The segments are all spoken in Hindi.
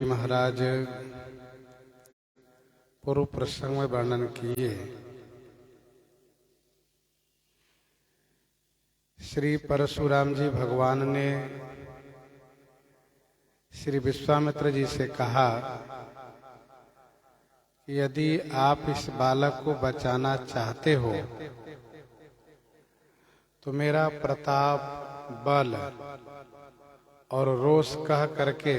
महाराज पूर्व प्रसंग में वर्णन किए। श्री परशुराम जी भगवान ने श्री विश्वामित्र जी से कहा कि यदि आप इस बालक को बचाना चाहते हो तो मेरा प्रताप, बल और रोष कह करके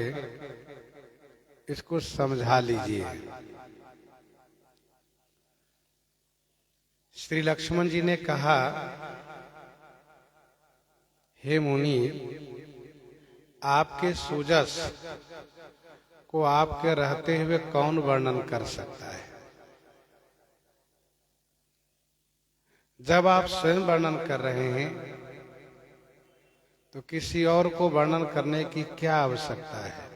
इसको समझा लीजिए। श्री लक्ष्मण जी ने कहा, हे मुनि, आपके सुजस को आपके रहते हुए कौन वर्णन कर सकता है। जब आप स्वयं वर्णन कर रहे हैं तो किसी और को वर्णन करने की क्या आवश्यकता है।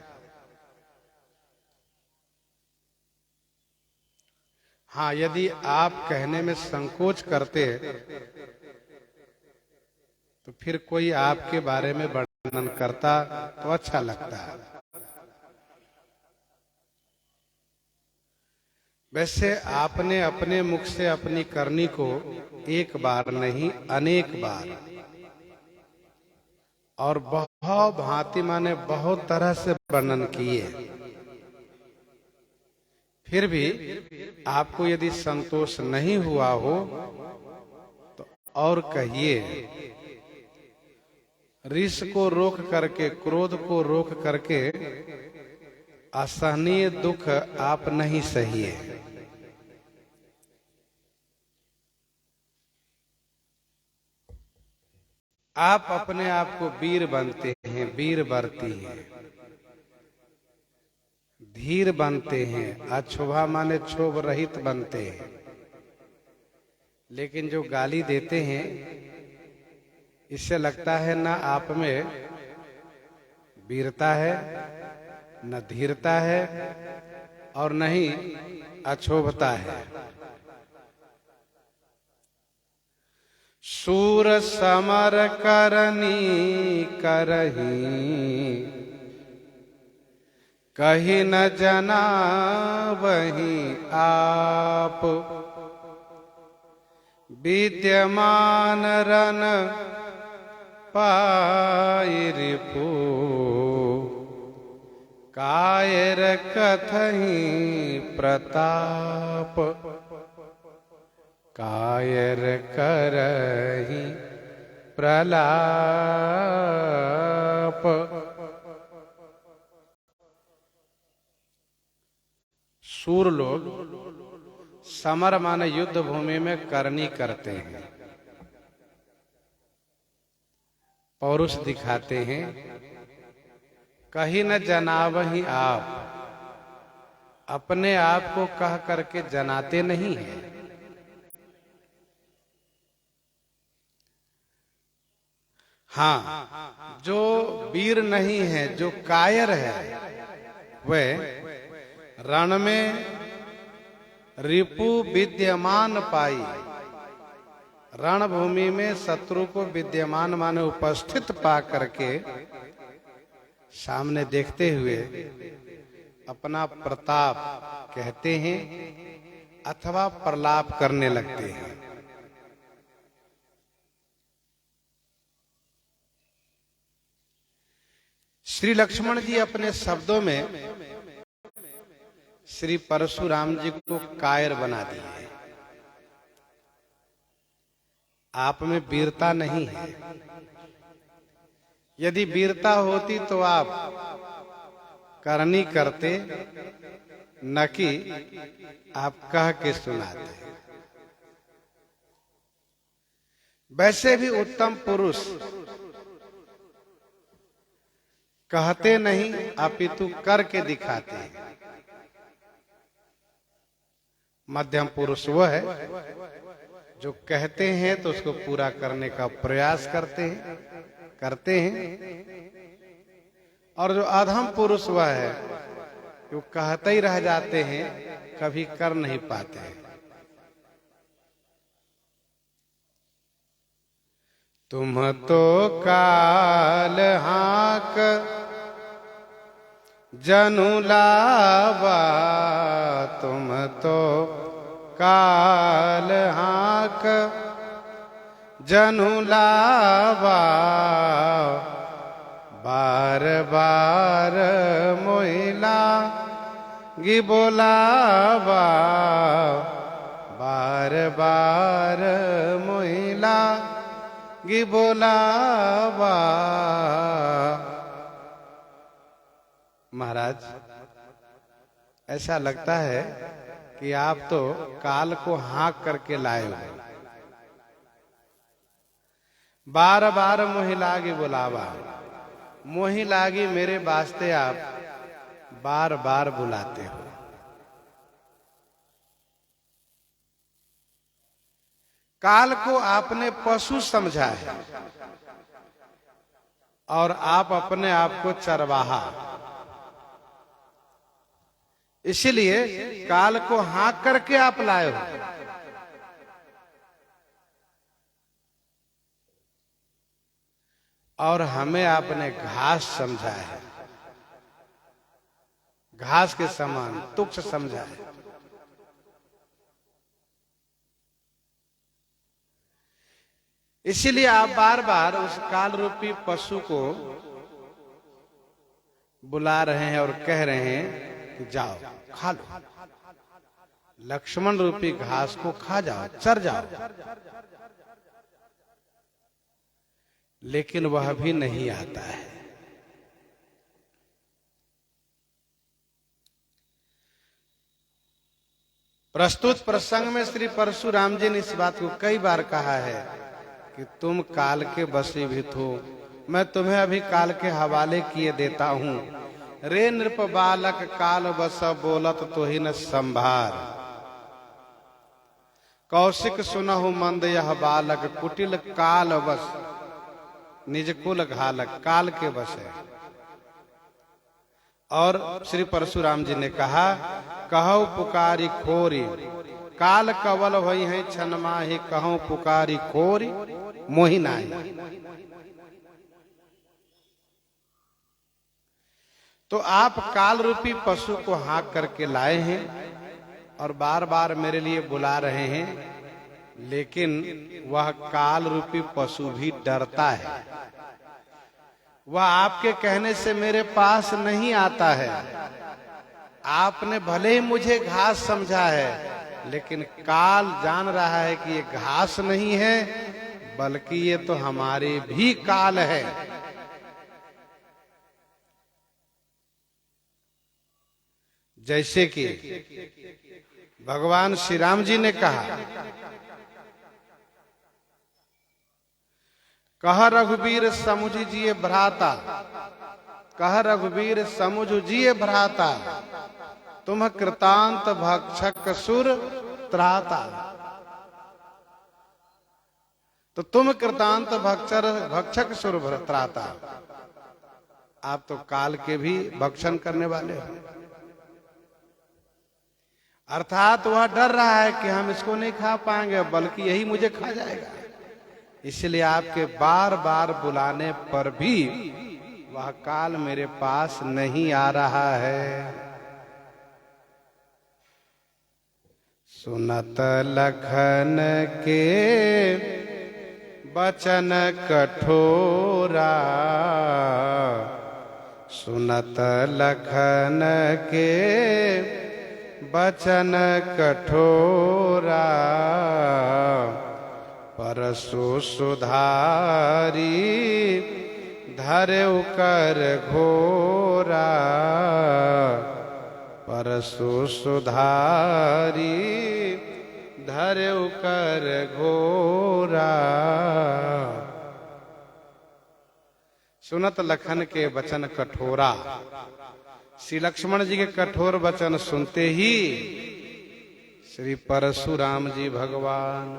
हाँ, यदि आप कहने में संकोच करते तो फिर कोई आपके बारे में वर्णन करता तो अच्छा लगता है। वैसे आपने अपने मुख से अपनी करनी को एक बार नहीं अनेक बार और बहुत भांति माने बहुत तरह से वर्णन किए। फिर भी आपको यदि संतोष नहीं हुआ हो तो और कहिए। रिस को रोक करके, क्रोध को रोक करके असहनीय दुख आप नहीं सहिए। आप अपने आप को वीर बनते हैं, वीर बरती हैं, धीर बनते हैं, अक्षोभा माने क्षोभ रहित बनते हैं। लेकिन जो गाली देते हैं इससे लगता है न आप में वीरता है, न धीरता है और न ही अक्षोभता है। शूर समर करनी करही, कहीं न जना वही आप। विद्यमान रन पाई रिपु, कायर कथहीं प्रताप। कायर करही प्रलाप। शूर लोग समर माने युद्ध भूमि में करनी करते हैं, पौरुष दिखाते हैं। कहीं न जनावही आप, अपने आप को कह करके जनाते नहीं हैं। हाँ, जो वीर नहीं है, जो कायर है, वह रण में रिपु विद्यमान पाई। रणभूमि में शत्रु को विद्यमान माने उपस्थित पा करके सामने देखते हुए अपना प्रताप कहते हैं अथवा प्रलाप करने लगते हैं। श्री लक्ष्मण जी अपने शब्दों में श्री परशुराम जी को कायर बना दिए। आप में वीरता नहीं है। यदि वीरता होती तो आप करनी करते, न कि आप कह के सुनाते। वैसे भी उत्तम पुरुष कहते नहीं अपितु करके दिखाते हैं। मध्यम पुरुष वह है जो कहते हैं तो उसको पूरा करने का प्रयास करते हैं। और जो अधम पुरुष वह है जो कहते ही रह जाते हैं, कभी कर नहीं पाते हैं। तुम तो काल हाक जनु लावा तुम तो काल हाक, जनु लावा बार बार मोहिला गी बोलावा, बार बार मोहिला गी बोलावा। महाराज, ऐसा लगता है कि आप तो काल को हाँक करके लाए हो। बार बार मोहि लागी बुलावा, मोहि लागी मेरे वास्ते आप बार बार बुलाते हो। काल को आपने पशु समझा है और आप अपने आप को चरवाहा, इसलिए काल को हाँक करके आप लाए हो। और हमें आपने घास समझा है, घास के समान तुच्छ समझा है। इसीलिए आप बार बार उस काल रूपी पशु को बुला रहे हैं और कह रहे हैं कि जाओ खा लो, लक्ष्मण रूपी घास को खा जाओ, चर जाओ। लेकिन वह भी नहीं आता है। प्रस्तुत प्रसंग में श्री परशुराम जी ने इस बात को कई बार कहा है कि तुम काल के वशीभूत हो, मैं तुम्हें अभी काल के हवाले किए देता हूं। रे नृप बालक काल बस बोलत तो ही न संभार, कौशिक सुनहु मंद यह बालक कुटिल काल बस, निज कुल घालक, काल के बस है। और श्री परशुराम जी ने कहा, कहो पुकारी खोरी काल कवल भई है छनमा ही, कहो पुकारी खोरी मोहि नाही। तो आप काल रूपी पशु को हाँक करके लाए हैं और बार बार मेरे लिए बुला रहे हैं, लेकिन वह काल रूपी पशु भी डरता है। वह आपके कहने से मेरे पास नहीं आता है। आपने भले ही मुझे घास समझा है, लेकिन काल जान रहा है कि ये घास नहीं है, बल्कि ये तो हमारे भी काल है। जैसे कि भगवान श्री राम जी ने कहा, कह रघुवीर समुझ जिए भ्राता, कह रघुवीर समुझ जिए भ्राता, तुम कृतांत भक्षक सुर त्राता। तो तुम कृतांत भक्षक सुर त्राता, आप तो काल के भी भक्षण करने वाले हो। अर्थात वह डर रहा है कि हम इसको नहीं खा पाएंगे, बल्कि यही मुझे खा जाएगा। इसलिए आपके बार बार बुलाने पर भी वह काल मेरे पास नहीं आ रहा है। सुनत लखन के बचन कठोरा, सुनत लखन के बचन कठोरा, परसु सुधारी धरऊ कर घोरा, परसु सुधारी धरऊ कर घोरा। सुनत लखन के वचन कठोरा, श्री लक्ष्मण जी के कठोर वचन सुनते ही श्री परशुराम जी भगवान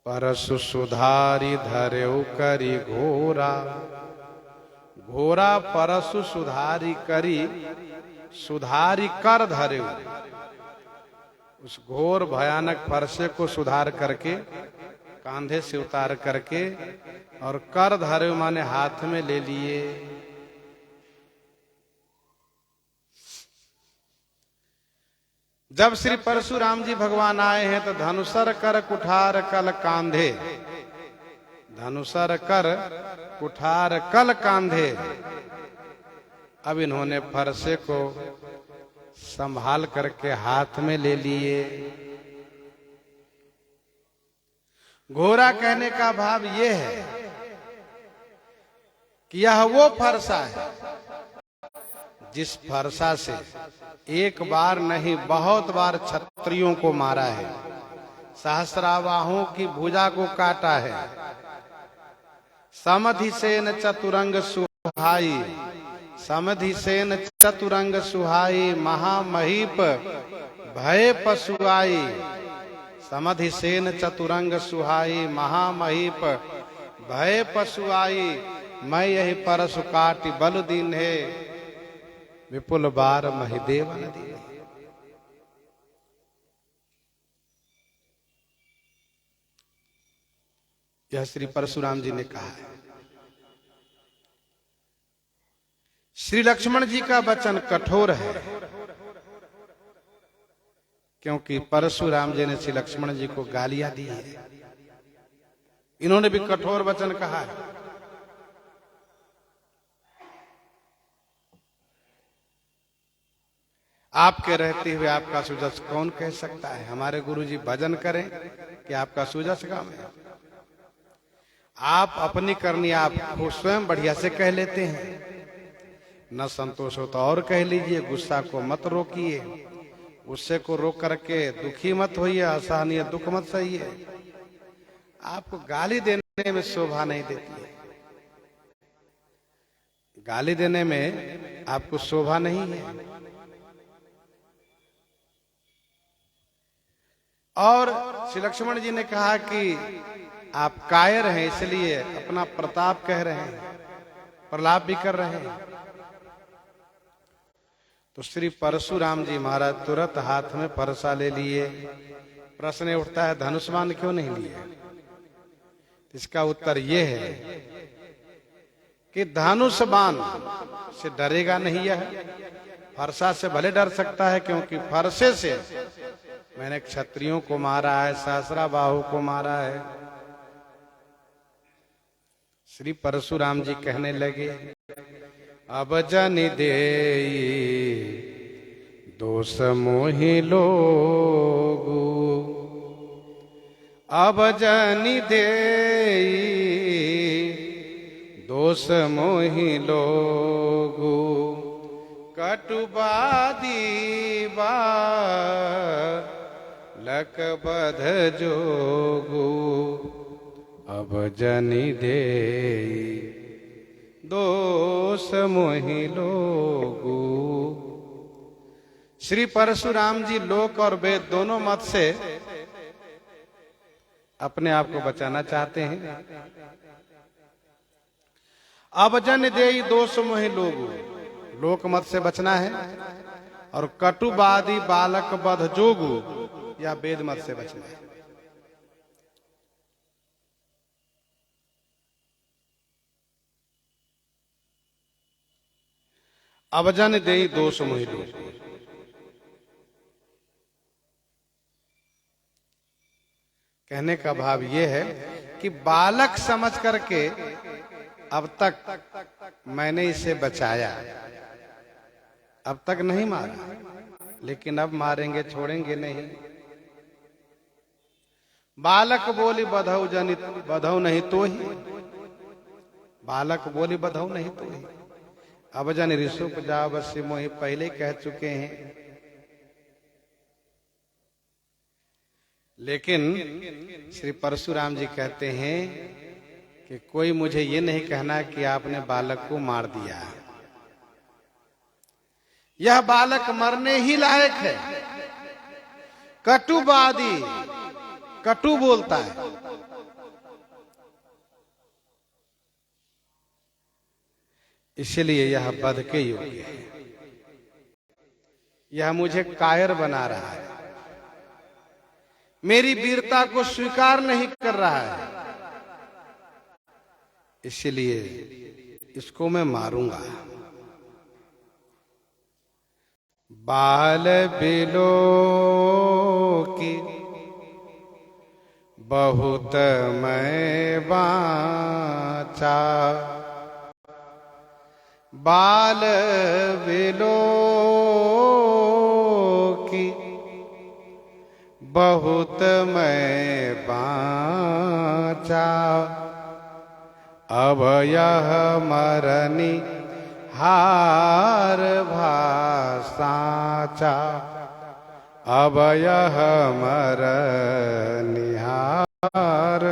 परसु सुधारी धरऊ करी घोरा। घोरा परसु सुधारी करी, सुधारी कर धरऊ। उस घोर भयानक फरसे को सुधार करके, कांधे से उतार करके, और कर धरऊ माने हाथ में ले लिए। जब श्री परशुराम जी भगवान आए हैं तो धनुषर कर कुठार कल कांधे, धनुषर कर कुठार कल कांधे। अब इन्होंने फरसे को संभाल करके हाथ में ले लिए। घोड़ा कहने का भाव यह है कि यह वो फरसा है जिस फरसा से एक बार नहीं बहुत बार क्षत्रियों को मारा है, सहस्राबाहों की भुजा को काटा है। समधि सेन चतुरंग सुहाई, समधि सेन चतुरंग सुहाई, महामहीप भय पशुआई। समधि सेन चतुरंग सुहाई, महामहीप भय पशुआई। मैं यही परशु काटि बल दीन है, विपुल बार महिदेव नदी। यह श्री परशुराम जी ने कहा है। श्री लक्ष्मण जी का वचन कठोर है, क्योंकि परशुराम जी ने श्री लक्ष्मण जी को गालियां दी है। इन्होंने भी कठोर वचन कहा है। आपके रहते हुए आपका सुजस कौन कह सकता है? हमारे गुरुजी भजन करें कि आपका सुजस काम है। आप अपनी करनी आप स्वयं बढ़िया से कह लेते हैं। न संतोष हो तो और कह लीजिए, गुस्सा को मत रोकिए, गुस्से को रोक करके दुखी मत होइए, असहनीय दुख मत सहिए। आपको गाली देने में शोभा नहीं देती है, गाली देने में आपको शोभा नहीं है। और श्री लक्ष्मण जी ने कहा कि आप कायर हैं, इसलिए अपना प्रताप कह रहे हैं, प्रलाप भी कर रहे हैं। तो श्री परशुराम जी महाराज तुरंत हाथ में फरसा ले लिए। प्रश्न उठता है धनुष्मान क्यों नहीं लिए? इसका उत्तर यह है कि धनुष बाण से डरेगा नहीं यह, फरसा से भले डर सकता है, क्योंकि फरसे से मैंने क्षत्रियों को मारा है, सहस्राबाहु को मारा है। श्री परशुराम जी कहने लगे, अब जनि देई दोष मोहि लोगु, अब जनि देई दोष मोहि लोगु। कटुबादी बालक बध जोगु, अब जनि देई दोष मोहि लोगु। श्री परशुराम जी लोक और वेद दोनों मत से अपने आप को बचाना चाहते हैं। अब जन देई दोष मोहि लोगु, लोक मत से बचना है, और कटुवादी बालक बध जोगु या वेद मत से बचना है। अब जन देई दोष मोहि लोगु, कहने का भाव यह है कि बालक समझ करके अब तक मैंने इसे बचाया, अब तक नहीं मारा, लेकिन अब मारेंगे, छोड़ेंगे नहीं। बालक बोली बधौ जनित, बधौ नहीं तो ही, बालक बोली बधौ नहीं तो ही। अब जन ऋषुप जावस्य मोहि, पहले कह चुके हैं। लेकिन श्री परशुराम जी कहते हैं कि कोई मुझे ये नहीं कहना कि आपने बालक को मार दिया, यह बालक मरने ही लायक है। कटुवादी, कटु बोलता है, इसलिए यह वध के योग्य है। यह मुझे कायर बना रहा है, मेरी वीरता को स्वीकार नहीं कर रहा है, इसलिए इसको मैं मारूंगा। बाल बिलो की बहुत मैं बाँचा, बाल बिलो की बहुत मैं बाँचा, अब यह मरनी हार भासाचा, अब यह मरनी हार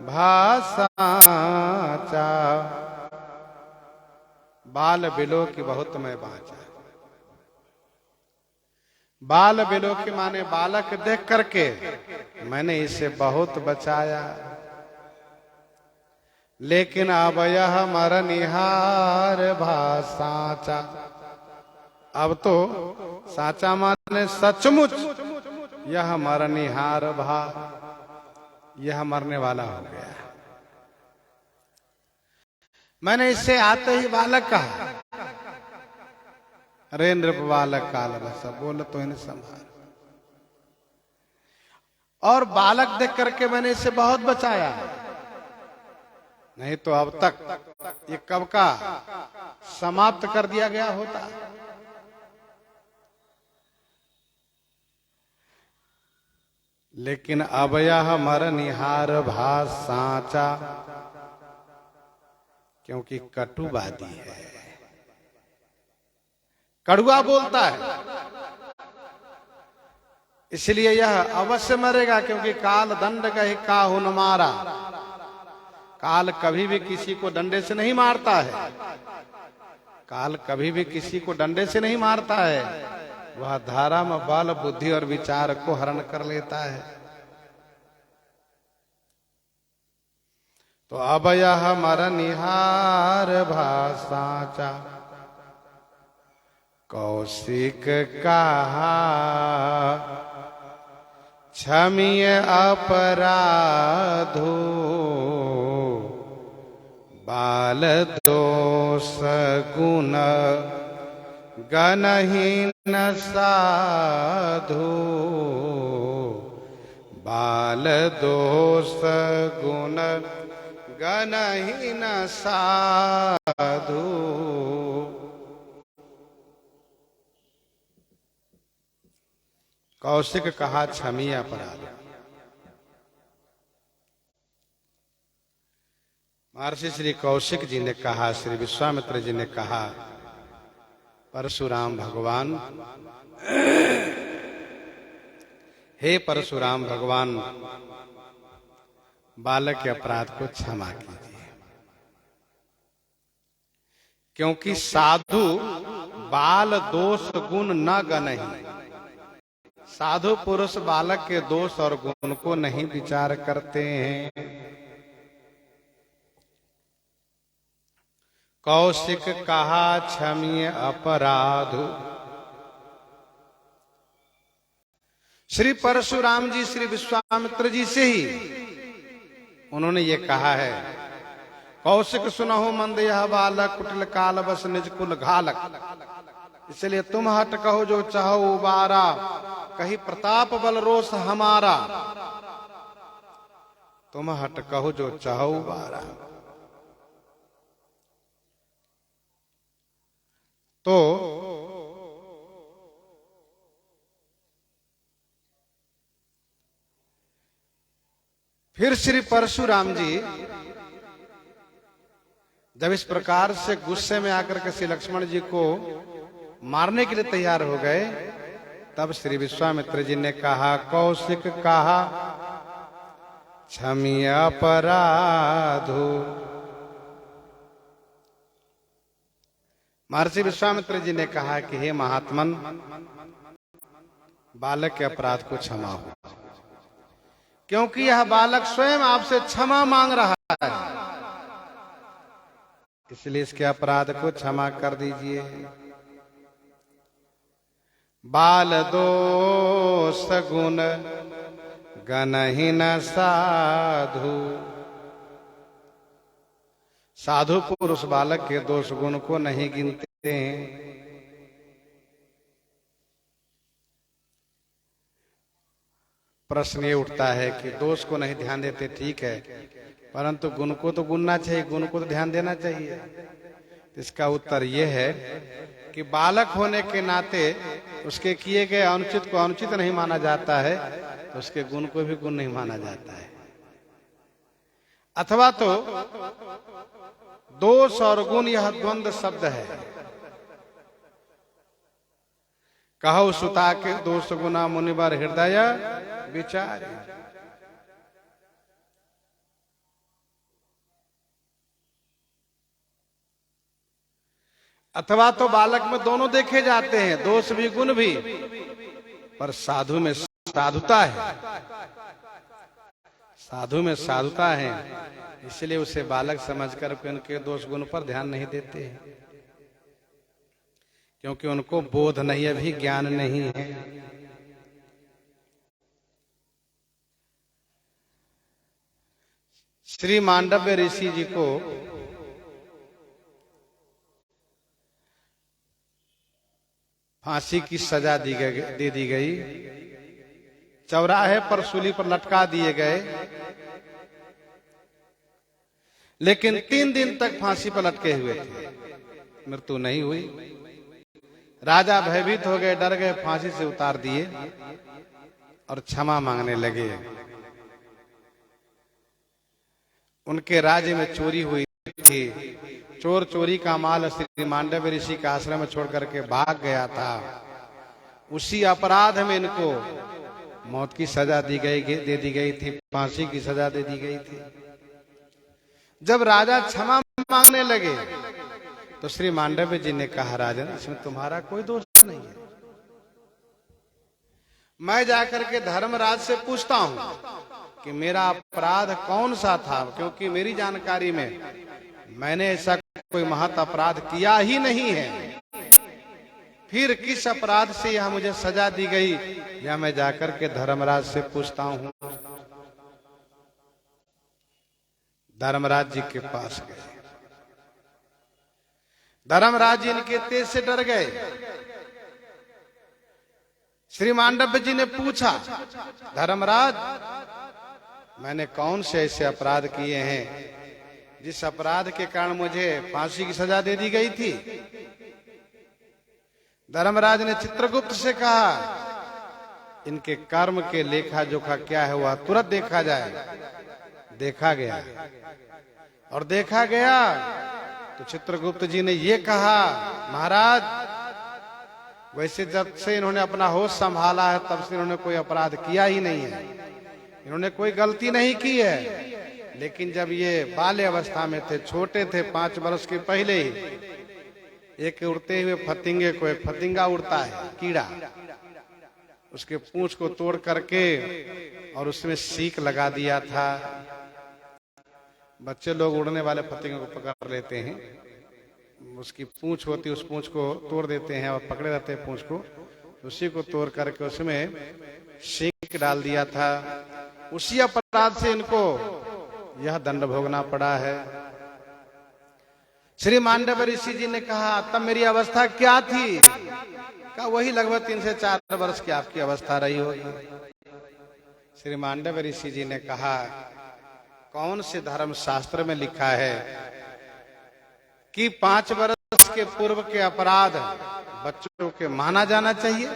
भासाचा। बाल बिलो की बहुत मैं बाँचा। बाल बिलो की माने बालक देख करके मैंने इसे बहुत बचाया, लेकिन अब यह मरनिहार भासाचा। अब तो साचा माने सचमुच यह मरनिहार भा, यह मरने वाला हो गया। मैंने इससे आते ही बालक कहा, अरे नृप बालक काल बस, बोल तो इन्हें संभाल। और बालक देख करके मैंने इसे बहुत बचाया, नहीं तो अब तक ये कब का समाप्त कर दिया गया होता। लेकिन अब यह मरनिहार भास साचा, क्योंकि कटुवादी है, कड़ुआ बोलता है, इसलिए यह अवश्य मरेगा। क्योंकि काल दंड कही काहू न मारा, काल कभी भी किसी को डंडे से नहीं मारता है, काल कभी भी किसी को डंडे से नहीं मारता है, वह धारा में बल बुद्धि और विचार को हरण कर लेता है। तो अब यह मरनिहार भासाचा, कौशिक कहा क्षमीय अपराधो, बाल दोष गुण गणहीन साधु, बाल दोष गुण गणहीन साधु। कौशिक कहा क्षमीय अपराध। महर्षि श्री कौशिक जी ने कहा, श्री विश्वामित्र जी ने कहा, परशुराम भगवान, हे परशुराम भगवान, बालक के अपराध को क्षमा कीजिए। क्योंकि साधु बाल दोष गुण न गणहि, साधु पुरुष बालक के दोष और गुण को नहीं विचार करते हैं। कौशिक कहा क्षमीय अपराधु। श्री परशुराम जी श्री विश्वामित्र जी से ही उन्होंने ये कहा है, कौशिक सुनहु मंद यह बालक, कुटिल काल बस निज कुल घालक, इसलिए तुम हट कहो जो चाहो उबारा, कही प्रताप बल रोष हमारा, तुम हट कहो जो चाहो उबारा। तो फिर श्री परशुराम जी जब इस प्रकार से गुस्से में आकर के श्री लक्ष्मण जी को मारने के लिए तैयार हो गए, तब श्री विश्वामित्र जी ने कहा, कौशिक कहा क्षमीय अपराधो। महर्षि विश्वामित्र जी ने कहा कि हे महात्मन, बालक के अपराध को क्षमा हो, क्योंकि यह बालक स्वयं आपसे क्षमा मांग रहा है, इसलिए इसके अपराध को क्षमा कर दीजिए। बाल दोष गुण गणहीन साधु, साधु पुरुष बालक के दोष गुण को नहीं गिनते हैं। प्रश्न ये उठता है कि दोष को नहीं ध्यान देते, ठीक है, परंतु गुण को तो गुनना चाहिए, गुण को तो ध्यान देना चाहिए। इसका उत्तर ये है कि बालक होने के नाते उसके किए गए अनुचित को अनुचित नहीं माना जाता है, तो उसके गुण को भी गुण नहीं माना जाता है। अथवा तो दोष और गुण यह द्वंद्व शब्द है। कहो सुता के दोष गुना मुनिवर हृदय विचार। अथवा तो बालक में दोनों देखे जाते हैं, दोष भी गुण भी, पर साधु में साधुता है, साधु में साधुता है, इसलिए उसे बालक समझकर उनके दोष गुण पर ध्यान नहीं देते हैं, क्योंकि उनको बोध नहीं है, भी ज्ञान नहीं है। श्री मांडव्य ऋषि जी को फांसी की सजा दे दी गई, चौराहे पर सूली पर लटका दिए गए, लेकिन 3 दिन तक फांसी पर लटके हुए थे, मृत्यु नहीं हुई। राजा भयभीत हो गए, डर गए, फांसी से उतार दिए और क्षमा मांगने लगे। उनके राज्य में चोरी हुई थी, चोर चोरी का माल श्री मांडव्य ऋषि का आश्रम में छोड़ करके भाग गया था। उसी अपराध में इनको मौत की सजा दे दी गई थी, फांसी की सजा दे दी गई थी। जब राजा क्षमा मांगने लगे तो श्री मांडव्य जी ने कहा, राजन, इसमें तुम्हारा कोई दोष नहीं है। मैं जाकर के धर्मराज से पूछता हूं कि मेरा अपराध कौन सा था, क्योंकि मेरी जानकारी में मैंने ऐसा कोई महत अपराध किया ही नहीं है। फिर किस अपराध से यह मुझे सजा दी गई, या मैं जाकर के धर्मराज से पूछता हूं। धर्मराज जी के पास गए। धर्मराज जी इनके तेज से डर गए। श्री मांडव्य जी ने पूछा, धर्मराज, मैंने कौन से ऐसे अपराध किए हैं जिस अपराध के कारण मुझे फांसी की सजा दे दी गई थी? धर्मराज ने चित्रगुप्त से कहा, इनके कर्म के लेखा जोखा क्या है वह तुरंत देखा जाए। देखा गया, और देखा गया तो चित्रगुप्त जी ने ये कहा, महाराज, वैसे जब से इन्होंने अपना होश संभाला है तब से इन्होंने कोई अपराध किया ही नहीं है, इन्होंने कोई गलती नहीं की है। लेकिन जब ये बाल्य अवस्था में थे, छोटे थे, 5 वर्ष के पहले ही एक उड़ते हुए फतिंगे को, एक फतिंगा उड़ता है, कीड़ा, उसके पूंछ को तोड़ करके और उसमें सीक लगा दिया था। बच्चे लोग उड़ने वाले फतिंगे को पकड़ लेते हैं, उसकी पूंछ होती, उस पूंछ को तोड़ देते हैं और पकड़े रहते हैं पूंछ को, उसी को तोड़ करके उसमें सीक डाल दिया था। उसी अपराध से इनको यह दंड भोगना पड़ा है। श्री मांडव्य ऋषि जी ने कहा, तब मेरी अवस्था क्या थी? कहा, वही लगभग 3 से 4 वर्ष की आपकी अवस्था रही होगी। श्री मांडव्य ऋषि जी ने कहा, कौन से धर्म शास्त्र में लिखा है कि 5 वर्ष के पूर्व के अपराध बच्चों के माना जाना चाहिए?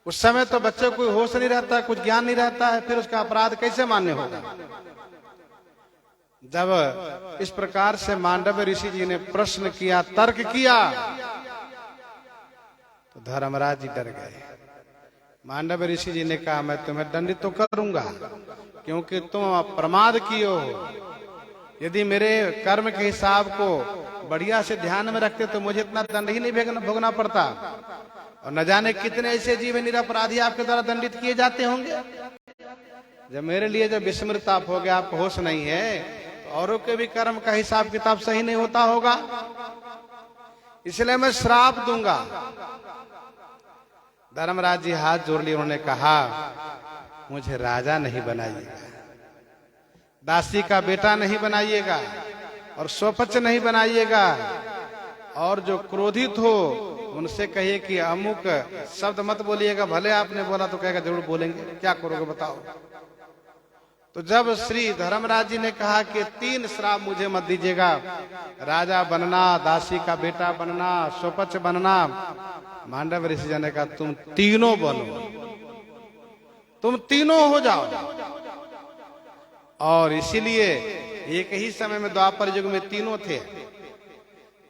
उस समय तो बच्चे को कोई होश नहीं रहता, कुछ ज्ञान नहीं रहता है, फिर उसका अपराध कैसे मान्य होगा? जब इस प्रकार से मांडव्य ऋषि जी ने प्रश्न किया, तर्क किया, तो धर्मराज जी डर गए। मांडव्य ऋषि जी ने कहा, मैं तुम्हें दंडित तो करूंगा, क्योंकि तुम प्रमाद किए हो। यदि मेरे कर्म के हिसाब को बढ़िया से ध्यान में रखते तो मुझे इतना दंड ही नहीं भोगना पड़ता, और न जाने कितने ऐसे जीव निरपराधी आपके द्वारा दंडित किए जाते होंगे। जब मेरे लिए जब विस्मृताप हो गया, आपको होश नहीं है, तो औरों के भी कर्म का हिसाब किताब सही नहीं होता होगा, इसलिए मैं श्राप दूंगा। धर्मराज जी हाथ जोड़ लिए, उन्होंने कहा, मुझे राजा नहीं बनाइएगा, दासी का बेटा नहीं बनाइएगा, और स्वपच नहीं बनाइएगा, और जो क्रोधित हो उनसे कहिए कि अमुक शब्द मत बोलिएगा, भले आपने बोला तो कहेगा जरूर बोलेंगे, क्या करोगे बताओ। तो जब श्री धर्मराज जी ने कहा कि 3 श्राप मुझे मत दीजिएगा, राजा बनना, दासी का बेटा बनना, स्वपच बनना, मांडव ऋषि जी ने कहा तुम तीनों बनो, तुम तीनों हो जाओ। और इसीलिए एक ही समय में द्वापर युग में तीनों थे।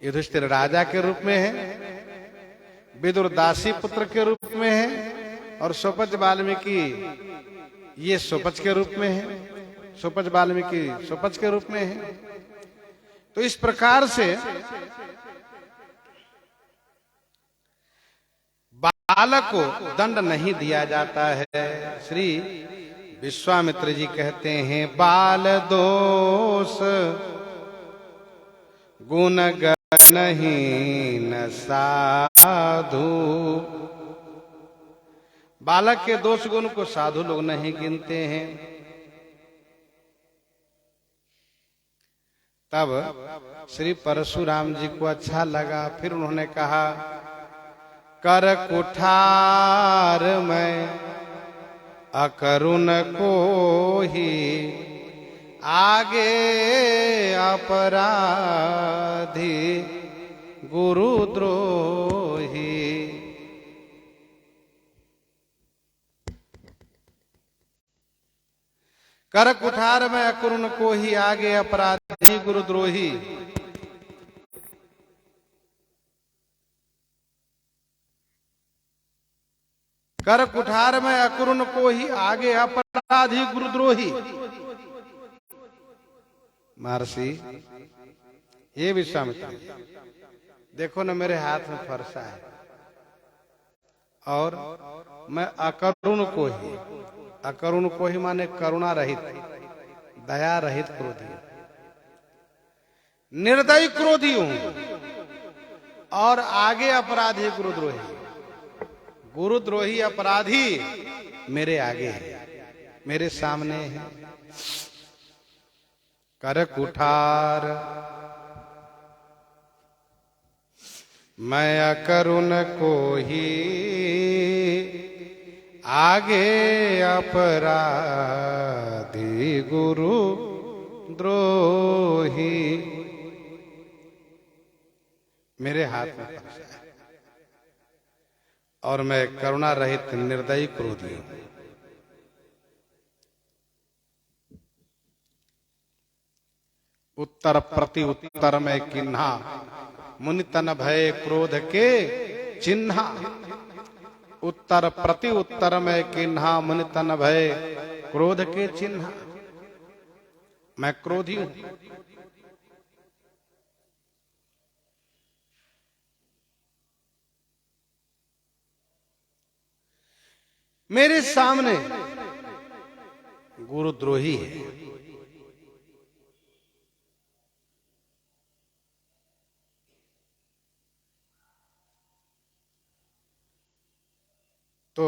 युधिष्ठिर राजा के रूप में है, विदुर दासी पुत्र के रूप में है, और स्वपच वाल्मीकि ये स्वपच के रूप में है, स्वपच वाल्मीकि स्वपच के रूप में है। तो इस प्रकार से बालक को दंड नहीं दिया जाता है। श्री विश्वामित्र जी कहते हैं बाल दोष गुण गणहीन साधु। बालक के दोष गुण को साधु लोग नहीं गिनते हैं। तब श्री परशुराम जी को अच्छा लगा, फिर उन्होंने कहा कर कुठार में अकरुण को ही आगे अपराधी गुरुद्रोही। कर कुठार में अकरुण को ही आगे अपराधी गुरुद्रोही। कर कुठार में अकरुण को ही आगे अपराधी गुरुद्रोही। महर्षि ये विश्वामित्र देखो ना, मेरे हाथ में फरसा है और मैं अकरुण को ही, अकरुण को ही माने करुणा रहित, दया रहित क्रोधी, निर्दयी क्रोधी हूं, और आगे अपराधी गुरुद्रोही। गुरुद्रोही अपराधी मेरे आगे है, मेरे सामने है। कर कुठार मैं अकरुण को ही आगे अपराधी गुरु द्रोही। मेरे हाथ में फंसा है और मैं करुणा रहित निर्दयी क्रोधी हूं। उत्तर प्रति उत्तर में किन्हा मुनि तन भय क्रोध के चिन्हा। उत्तर प्रति उत्तर में किन्हा मुनि तन भय क्रोध के चिन्हा। मैं क्रोधी हूं। मेरे सामने गुरुद्रोही है। तो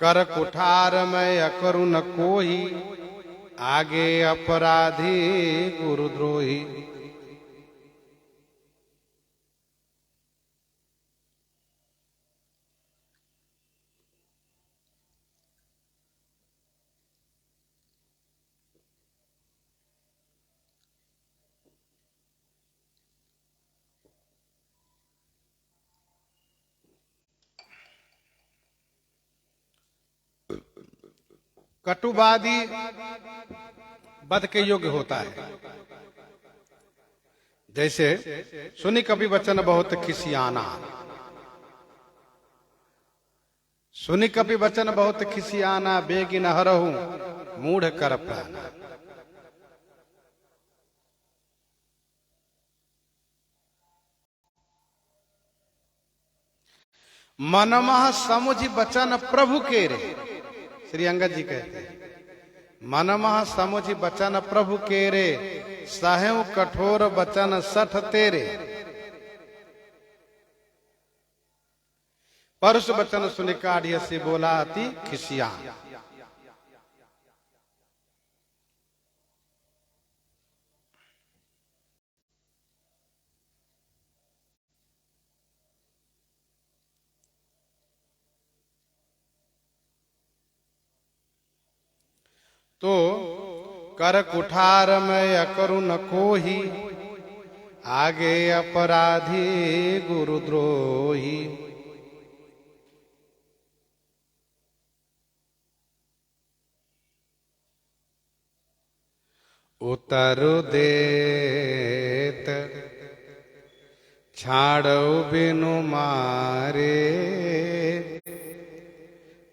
कर कुठार में अकरुण कोई आगे अपराधी गुरुद्रोही। कटुवादी वध के योग्य होता है। जैसे सुनी कभी वचन बहुत खिसियाना, सुनी कभी वचन बहुत खिसियाना, बेगी न हरहूं मूढ़ कर प्राणा। मनमह समुझ बचन प्रभु के रे। श्री अंगद जी कहते हैं मनमह समुझ बचन प्रभु के रे, सहु कठोर बचन सठ तेरे। परुष बचन सुनि काढ़िय से बोला अति खिसियान। तो कर कुठार में करू न कोही, आगे अपराधी गुरुद्रोही। उतर देत छाड़ो बिनु मारे,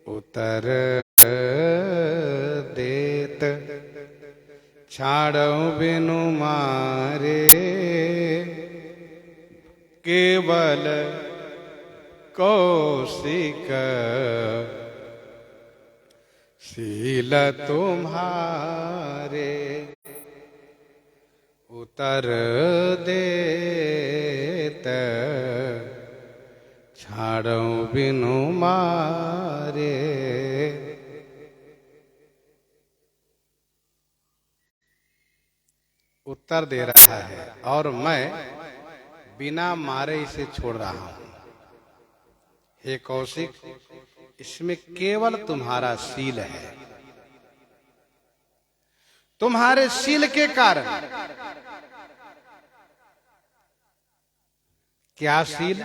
उतर देत छाड़ो बिनु मारे। केवल कौशिक शील तुम्हारे, उतर देत छाड़ो बिनु मारे। उत्तर दे रहा है और मैं बिना मारे इसे छोड़ रहा हूं। हे कौशिक, इसमें केवल तुम्हारा शील है। तुम्हारे शील के कारण। क्या शील?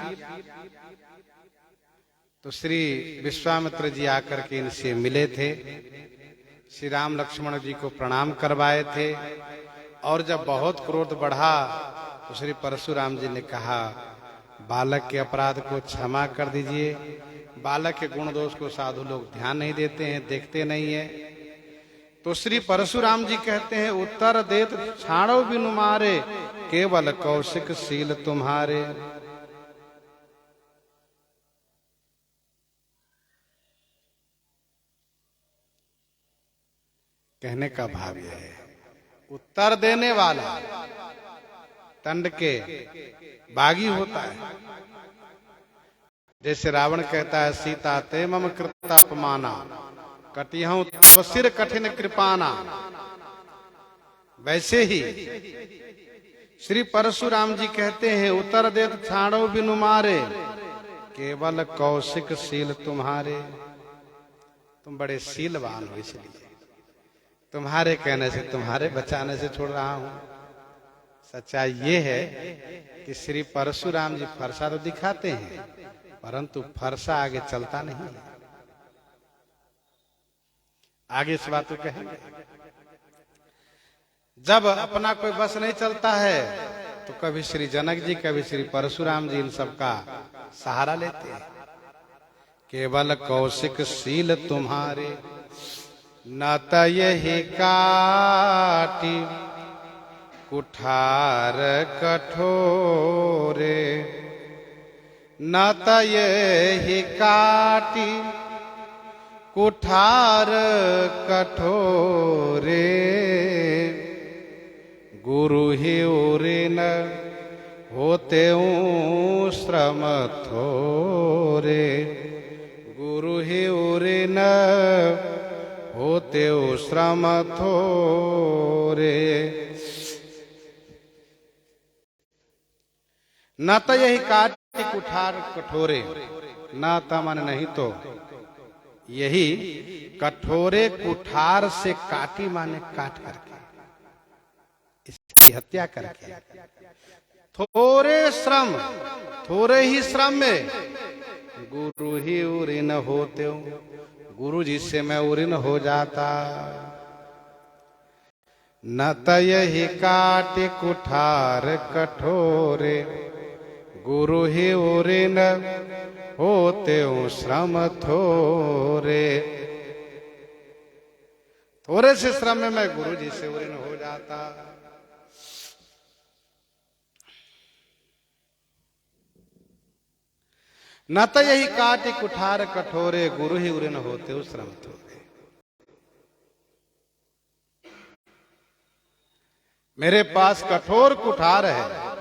तो श्री विश्वामित्र जी आकर के इनसे मिले थे, श्री राम लक्ष्मण जी को प्रणाम करवाए थे। और जब बहुत क्रोध बढ़ा तो श्री परशुराम जी ने कहा, बालक के अपराध को क्षमा कर दीजिए। बालक के गुण दोष को साधु लोग ध्यान नहीं देते हैं, देखते नहीं है। तो श्री परशुराम जी कहते हैं, उत्तर देत छाड़ो बिनु मारे, केवल कौशिक शील तुम्हारे। कहने का भाव यह है, उत्तर देने वाला दंड के बागी होता है। जैसे रावण कहता है, सीता ते मम कृता अपमाना, कटिहूं तब सिर कठिन कृपाना। वैसे ही श्री परशुराम जी कहते हैं, उत्तर देत छाड़ो बिनु मारे, केवल कौशिक शील तुम्हारे। तुम बड़े शीलवान हो, इसलिए तुम्हारे कहने से, तुम्हारे बचाने से छोड़ रहा हूं। सच्चाई ये है कि श्री परशुराम जी फरसा तो दिखाते हैं, परंतु फरसा आगे चलता नहीं है। आगे इस बात को कहेंगे। जब अपना कोई बस नहीं चलता है तो कभी श्री जनक जी, कभी श्री परशुराम जी इन सब का सहारा लेते हैं। केवल कौशिक शील तुम्हारे, न त यही काटी कुठार कठोरे, न त यही काटी कुठार कठोरे। गुरु ही उरिन होते श्रम थोरे, गुरु ही उरिन होते श्रम थोरे। न तो यही काटी कुठार कठोरे, न त मन नहीं तो यही कठोरे कुठार से काटी माने काट करके, इसकी हत्या करके। थोड़े श्रम, थोड़े ही श्रम में गुरु ही उरिन होते हो, गुरु जी से मैं उरिन हो जाता। न त यही काटी कुठार कठोरे, गुरु ही उरिन होते श्रम थोरे। थोड़े से श्रम में मैं गुरु जी से उरिन हो जाता। न तो यही काटी कुठार कठोरे, गुरु ही उरिन होते श्रम थोरे। मेरे पास कठोर कुठार है,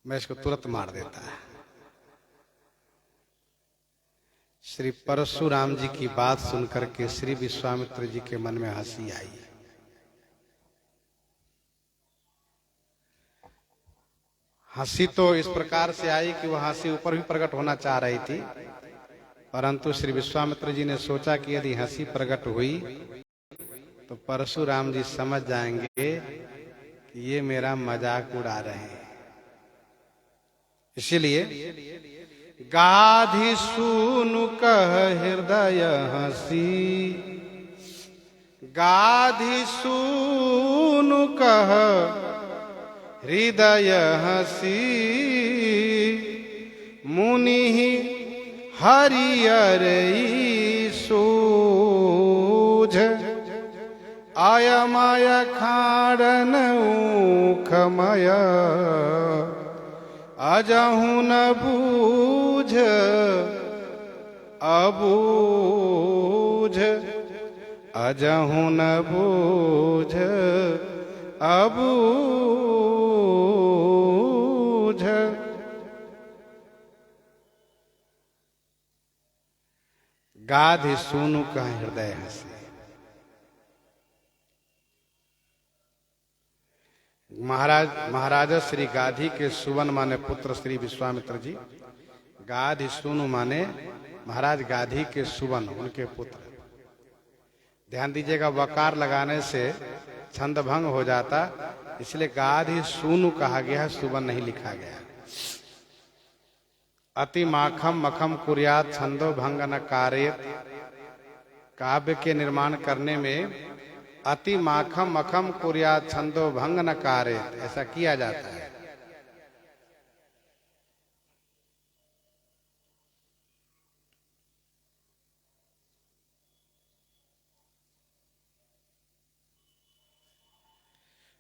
मैं इसको तुरंत मार देता है। श्री परशुराम जी की बात सुनकर के श्री विश्वामित्र जी के मन में हंसी आई। हंसी तो इस प्रकार से आई कि वह हंसी ऊपर भी प्रकट होना चाह रही थी, परंतु श्री विश्वामित्र जी ने सोचा कि यदि हंसी प्रकट हुई तो परशुराम जी समझ जाएंगे कि ये मेरा मजाक उड़ा रहे हैं। इसलिए गाधि सूनु कह हृदय हंसी, गाधि सूनु कह हृदय हंसी, मुनि हरियर सूझ, अयमय खाड़न ऊखमय, अजहु न बूझ अबूझ, अजहु न बूझ अबूझ। गाधि सूनु का हृदय हंसी। महाराजा श्री गाधी के सुवन माने पुत्र श्री विश्वामित्र जी, गाधि सूनु माने महाराज गाधी के सुवन, उनके पुत्र। ध्यान दीजिएगा, वकार लगाने से छंद भंग हो जाता, इसलिए गाधि सूनु कहा गया, सुवन नहीं लिखा गया। अति माखम मखम कुर्यात छंदो भंग न कारेत। काव्य के निर्माण करने में अति माखम मखम कुर्यात छंदो भंग न कारेत, ऐसा किया जाता है।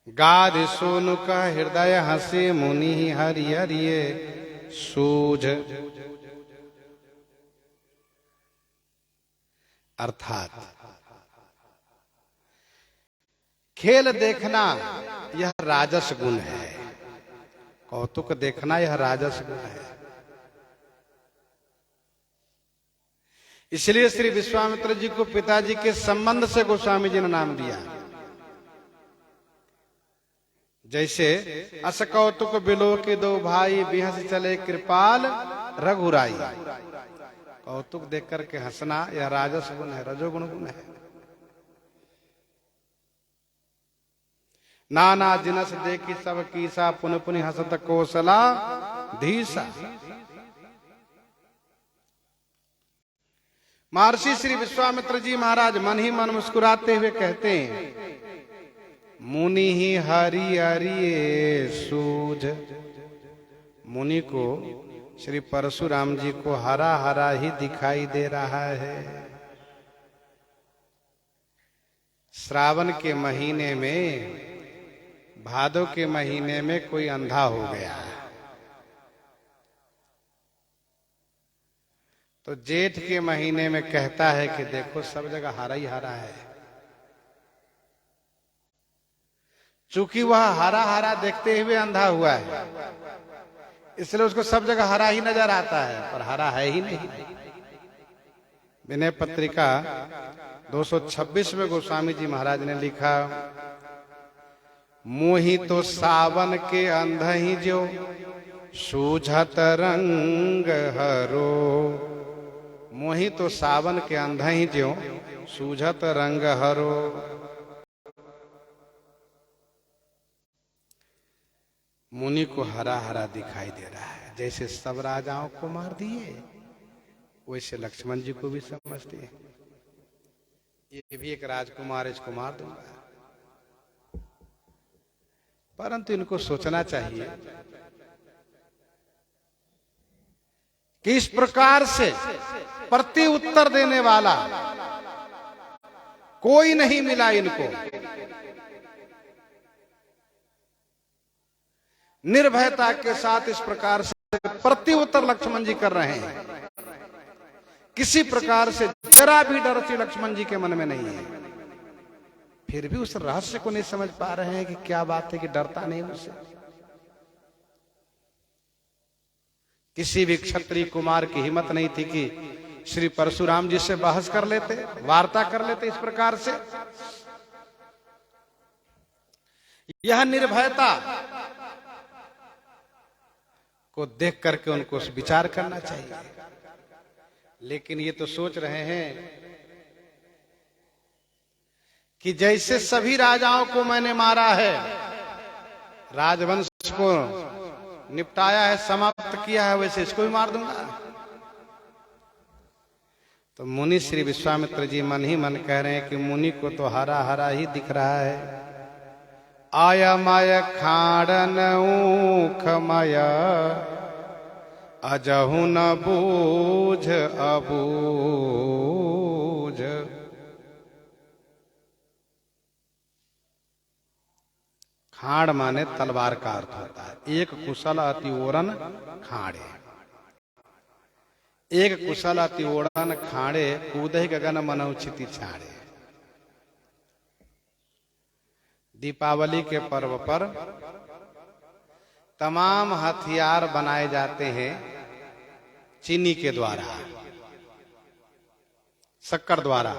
गाधि सूनु का हृदय हंसी, मुनि हरिहरिये सूझ। अर्थात खेल देखना यह राजस गुण है, कौतुक देखना यह राजस गुण है। इसलिए श्री विश्वामित्र जी को पिताजी के संबंध से गोस्वामी जी ने नाम दिया। जैसे अस कौतुक बिलो के दो भाई, बिहस चले कृपाल रघुराई। कौतुक देख करके हंसना यह राजस गुण है, रजोगुण गुण है। नाना जिनस देखी सब कीसा, पुन पुनि हसत कौशला धीसा। महर्षि श्री विश्वामित्र जी महाराज मन ही मन मुस्कुराते हुए कहते हैं, मुनि ही हरि हरिये सूझ। मुनि को श्री परशुराम जी को हरा हरा ही दिखाई दे रहा है। श्रावण के महीने में, भादों के महीने में कोई अंधा हो गया तो जेठ के महीने में कहता है कि देखो सब जगह हरा ही हरा है। चूंकि वह हरा हरा देखते हुए अंधा हुआ है, इसलिए उसको सब जगह हरा ही नजर आता है, पर हरा है ही नहीं। विनय पत्रिका 226 में गोस्वामी जी महाराज ने लिखा, मोहि तो सावन के अंधहि जो, सूझत रंग हरो। मोहि तो सावन के अंधहि जो, सूझत रंग हरो। मुनि को हरा हरा दिखाई दे रहा है। जैसे सब राजाओं को मार दिए, वैसे लक्ष्मण जी को भी समझते हैं ये भी एक राजकुमार, इसको मार दूंगा। परंतु इनको सोचना चाहिए कि इस प्रकार से प्रति उत्तर देने वाला कोई नहीं मिला इनको। निर्भयता के साथ इस प्रकार से प्रति उत्तर लक्ष्मण जी कर रहे हैं। किसी प्रकार से जरा भी डर श्री लक्ष्मण जी के मन में नहीं है। फिर भी उस रहस्य को नहीं समझ पा रहे हैं कि क्या बात है कि डरता नहीं उससे। किसी भी क्षत्रिय कुमार की हिम्मत नहीं थी कि श्री परशुराम जी से बहस कर लेते, वार्ता कर लेते इस प्रकार से। यह निर्भयता को देख करके उनको विचार करना चाहिए। लेकिन ये तो सोच रहे हैं कि जैसे सभी राजाओं को मैंने मारा है, राजवंश को निपटाया है, समाप्त किया है, वैसे इसको भी मार दूंगा। तो मुनि श्री विश्वामित्र जी मन ही मन कह रहे हैं कि मुनि को तो हरा हरा ही दिख रहा है। आया माय खाड़न ऊख माय अजहु न बूझ अबूझ। खाड़ माने तलवार का अर्थ होता है। एक कुशल अति ओरन खाड़े, एक कुशल अति ओरन खाड़े, कूदहि गगन मनहु क्षिति छाड़े। दीपावली के पर्व पर तमाम हथियार बनाए जाते हैं चीनी के द्वारा, शक्कर द्वारा।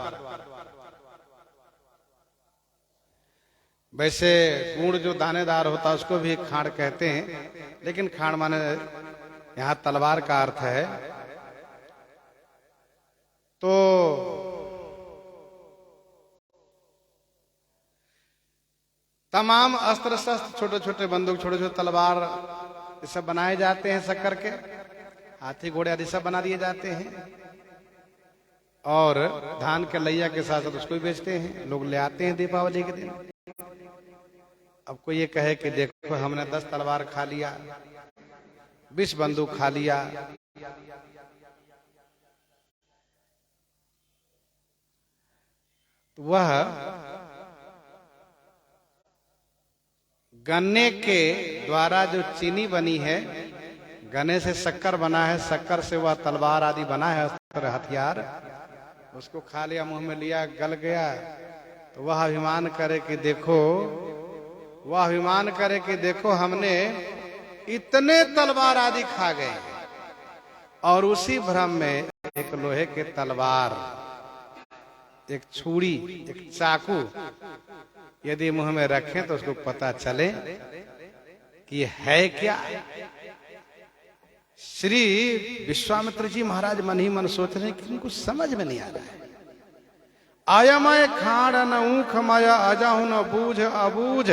वैसे गुड़ जो दानेदार होता है उसको भी खाड़ कहते हैं, लेकिन खाड़ माने यहां तलवार का अर्थ है। तो तमाम अस्त्र शस्त्र, छोटे छोटे बंदूक, छोटे छोटे तलवार, ये सब बनाए जाते हैं शक्कर के। हाथी घोड़े आदि सब बना दिए जाते हैं। और धान के लैया के साथ साथ उसको भी बेचते हैं, लोग ले आते हैं दीपावली के दिन। अब कोई ये कहे कि देखो हमने 10 तलवार खा लिया, 20 बंदूक खा लिया, तो वह गन्ने के द्वारा जो चीनी बनी है, गन्ने से शक्कर बना है, शक्कर से वह तलवार आदि बना है, हथियार, उसको खा लिया, मुंह में लिया, गल गया, तो वह अभिमान करे कि देखो, वह अभिमान करे कि देखो हमने इतने तलवार आदि खा गए। और उसी भ्रम में एक लोहे के तलवार, एक छुरी, एक चाकू यदि मुंह में रखें तो उसको पता चले कि है क्या। श्री विश्वामित्र जी महाराज मन ही मन सोच रहे हैं कि इनको समझ में नहीं आ रहा है। आया मैं खाड़ न ऊख माया अजाहु न बूझ अबूझ।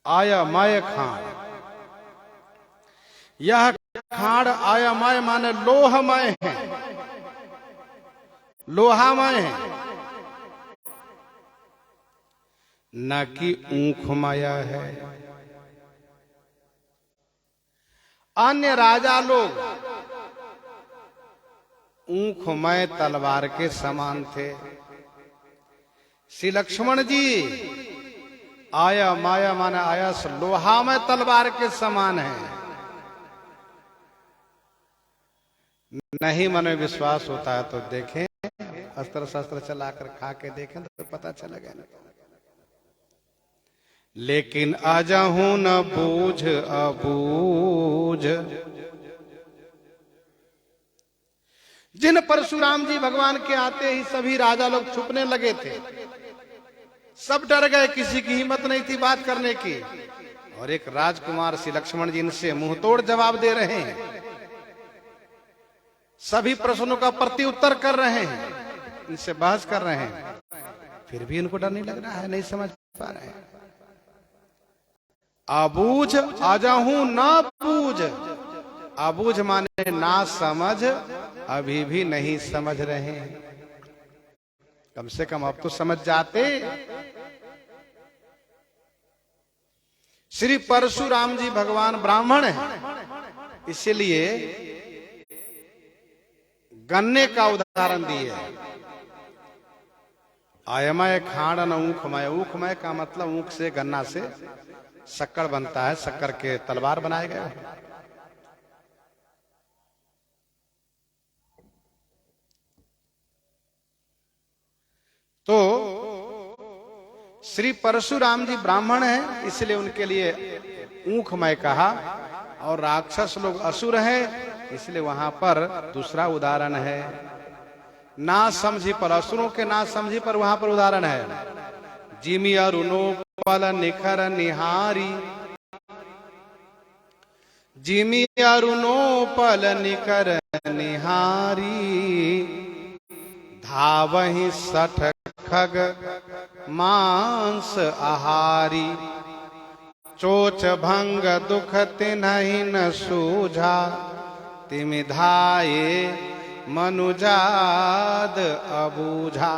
आया माय खाड़, यह खाड़ आयामय माने लोहमय है, लोहामय है, न कि ऊखमय है। अन्य राजा लोग ऊखमय तलवार के समान थे। श्री लक्ष्मण जी आया माया माने आयस लोहामय तलवार के समान है। नहीं मन में विश्वास होता है तो देखें, अस्त्र शस्त्र चलाकर खा के देखें तो पता चलेगा। लेकिन अजहु न बूझ अबूझ। जिन परशुराम जी भगवान के आते ही सभी राजा लोग छुपने लगे थे, सब डर गए, किसी की हिम्मत नहीं थी बात करने की। और एक राजकुमार श्री लक्ष्मण जी इनसे मुंह तोड़ जवाब दे रहे हैं, सभी प्रश्नों का प्रत्युत्तर कर रहे हैं, इनसे बहस कर रहे हैं, फिर भी इनको डर नहीं लग रहा है, नहीं समझ पा रहे हैं। अबूझ अजहू ना बूझ। अबूझ माने ना समझ, अभी भी नहीं समझ रहे हैं। कम से कम अब तो समझ जाते। श्री परशुराम जी भगवान ब्राह्मण हैं, इसलिए गन्ने का उदाहरण दिए। आयमय खाड़ न ऊखमय। ऊखमय का मतलब ऊख से, गन्ना से शक्कर बनता है, शक्कर के तलवार बनाए गए। तो श्री परशुराम जी ब्राह्मण हैं, इसलिए उनके लिए ऊखमय कहा। और राक्षस लोग असुर हैं, इसलिए वहां पर दूसरा उदाहरण है ना समझी पर। असुरों के ना समझी पर वहां पर उदाहरण है जिमी अरुणो पल निखर निहारी। जिमि अरुणो पल निकर निहारी, धावहि सठ खग मांस आहारी, चोच भंग दुख तिन्हि न सूझा, तिमि धाये मनुजाद अबूझा।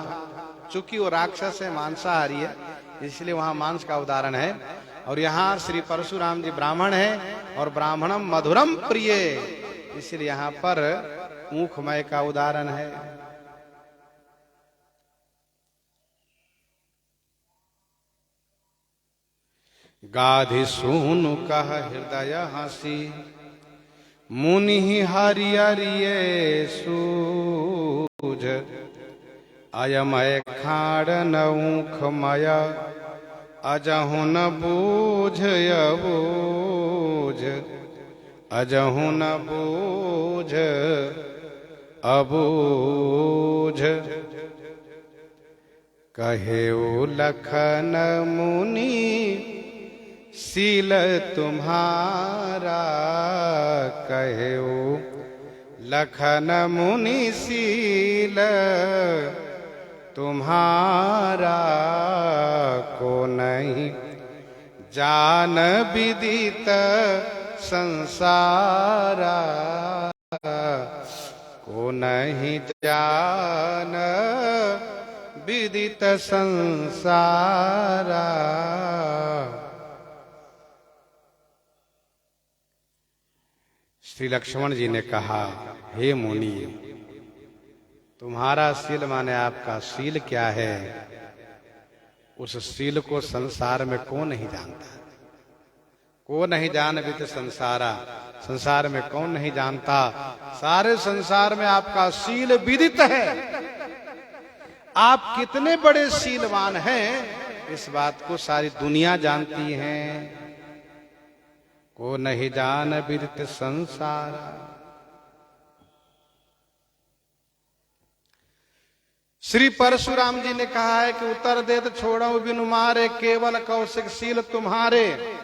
चूंकि वो राक्षस है, मांसाहारी है, इसलिए वहां मांस का उदाहरण है। और यहाँ श्री परशुराम जी ब्राह्मण है और ब्राह्मणम मधुरम प्रिय, इसलिए यहाँ पर ऊखमय का उदाहरण है। गाधि सूनु कह हृदय हंसी, मुनि हरियरिये सूझ, अयमय खाड़ न ऊखमय, अजहु न बूझ अबूझ, अजहु न बूझ अबूझ। कहेउ लखन मुनि सील तुम्हारा, कहेउ लखन मुनि सील तुम्हारा, को नहीं जान विदित संसारा, को नहीं जान विदित संसारा। श्री लक्ष्मण जी ने कहा, हे मुनि, तुम्हारा शील माने आपका शील क्या है, उस शील को संसार में कौन नहीं जानता। को नहीं जान विदित संसारा, संसार में कौन नहीं जानता। सारे संसार में आपका शील विदित है। आप कितने बड़े शीलवान हैं, इस बात को सारी दुनिया जानती है। को नहीं जान विदित संसारा। श्री परशुराम जी ने कहा है कि उत्तर देत छोड़ो बिनु मारे, केवल कौशिक शील तुम्हारे।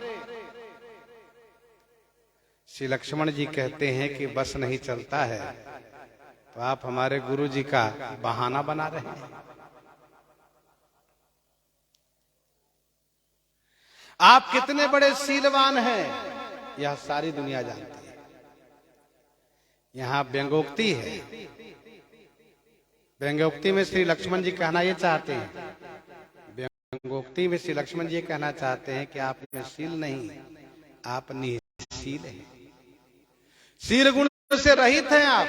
श्री लक्ष्मण जी कहते हैं कि बस नहीं चलता है, तो आप हमारे गुरु जी का बहाना बना रहे हैं। आप कितने बड़े शीलवान हैं, यह सारी दुनिया जानती है। यहां व्यंगोक्ति है। व्यंगोक्ति में श्री लक्ष्मण जी कहना ये चाहते हैं, व्यंगोक्ति में श्री लक्ष्मण जी कहना चाहते हैं कि आप में शील नहीं, आप निःशील हैं, शील गुण से रहित हैं आप।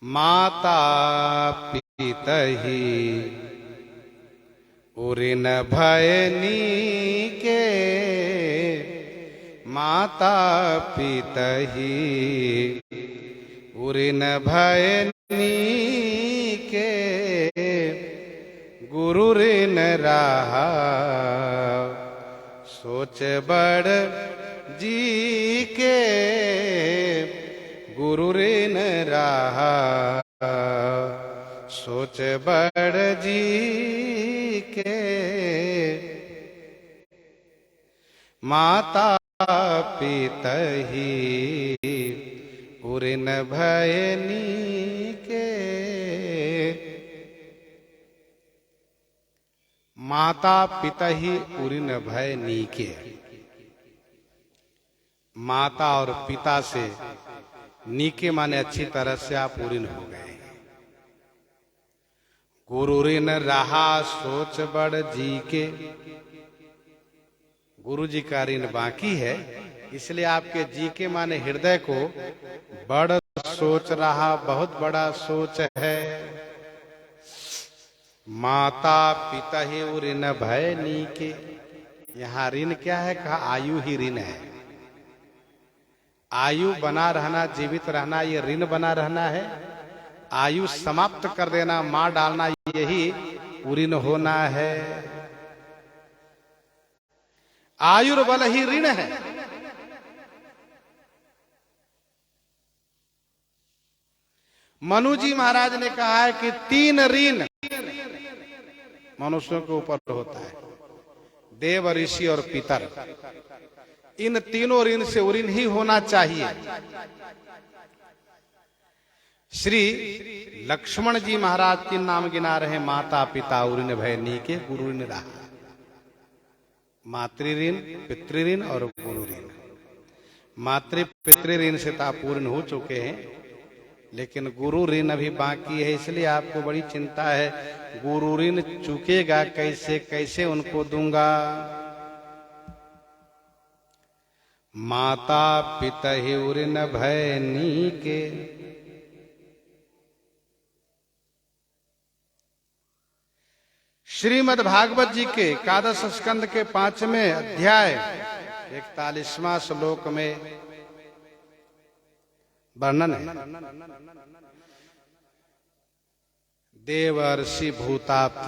माता पितहि उरिन भयनी के, माता पितहि उरिन भयनी के, गुरु ऋण रहा सोच बड़ जी के, गुरु ऋण रहा सोच बड़ जी के। माता पितहि उरिन भयनी के। माता पितहि उरिन भयनी के। माता और पिता से नीके माने अच्छी तरह से आप उरिन हो गए। गुरु ऋण रहा सोच बड़ जी के, गुरु जी का ऋण बाकी है, इसलिए आपके जी के माने हृदय को बड़ सोच रहा, बहुत बड़ा सोच है। माता पिता ही ऋण भय नीके। यहाँ ऋण क्या है, कहा आयु ही ऋण है। आयु बना रहना, जीवित रहना, ये ऋण बना रहना है। आयु समाप्त कर देना, मार डालना, यही ऋण होना है। आयुर्बल ही ऋण है। मनु जी महाराज ने कहा है कि 3 ऋण मनुष्यों के ऊपर होता है। देव, ऋषि और पितर, इन तीनों ऋण से ऋण ही होना चाहिए। श्री लक्ष्मण जी महाराज 3 नाम गिना रहे, माता पिता ऋण भय नीके, गुरु ऋण रहा। मातृ ऋण, पितृ ऋण और गुरु ऋण। मातृ पितृ ऋण से तो पूर्ण हो चुके हैं, लेकिन गुरु ऋण अभी बाकी है, इसलिए आपको बड़ी चिंता है। गुरु ऋण चुकेगा कैसे, कैसे उनको दूंगा। माता पिता ही ऋण भय नीके। श्रीमद् भागवत जी के एकादश स्कंद के 5वें अध्याय 41वां श्लोक में वर्णन है, देव ऋषि भूताप्त,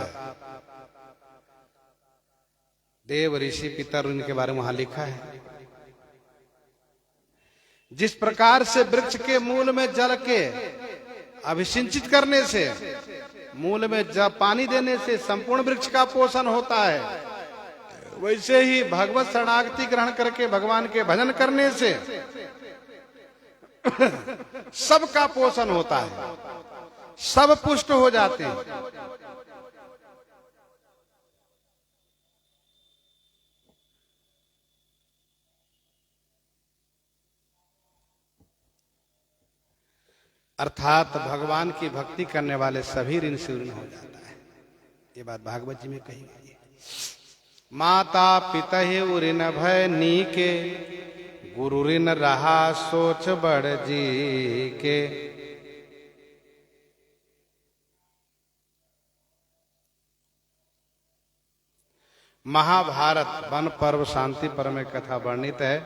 देव ऋषि पितर इनके बारे में वहां लिखा है। जिस प्रकार से वृक्ष के मूल में जल के अभिसिंचित करने से, मूल में जब पानी देने से संपूर्ण वृक्ष का पोषण होता है, वैसे ही भगवत शरणागति ग्रहण करके भगवान के भजन करने से सबका पोषण होता है, सब पुष्ट हो जाते हैं। अर्थात भगवान की भक्ति करने वाले सभी ऋण से ऋण हो जाता है। ये बात भागवत जी में कही गई है। माता पिता ही ऋण भय नीके, गुरु ऋण रहा सोच बड़ जी के। महाभारत वन पर्व शांति पर्व में कथा वर्णित है।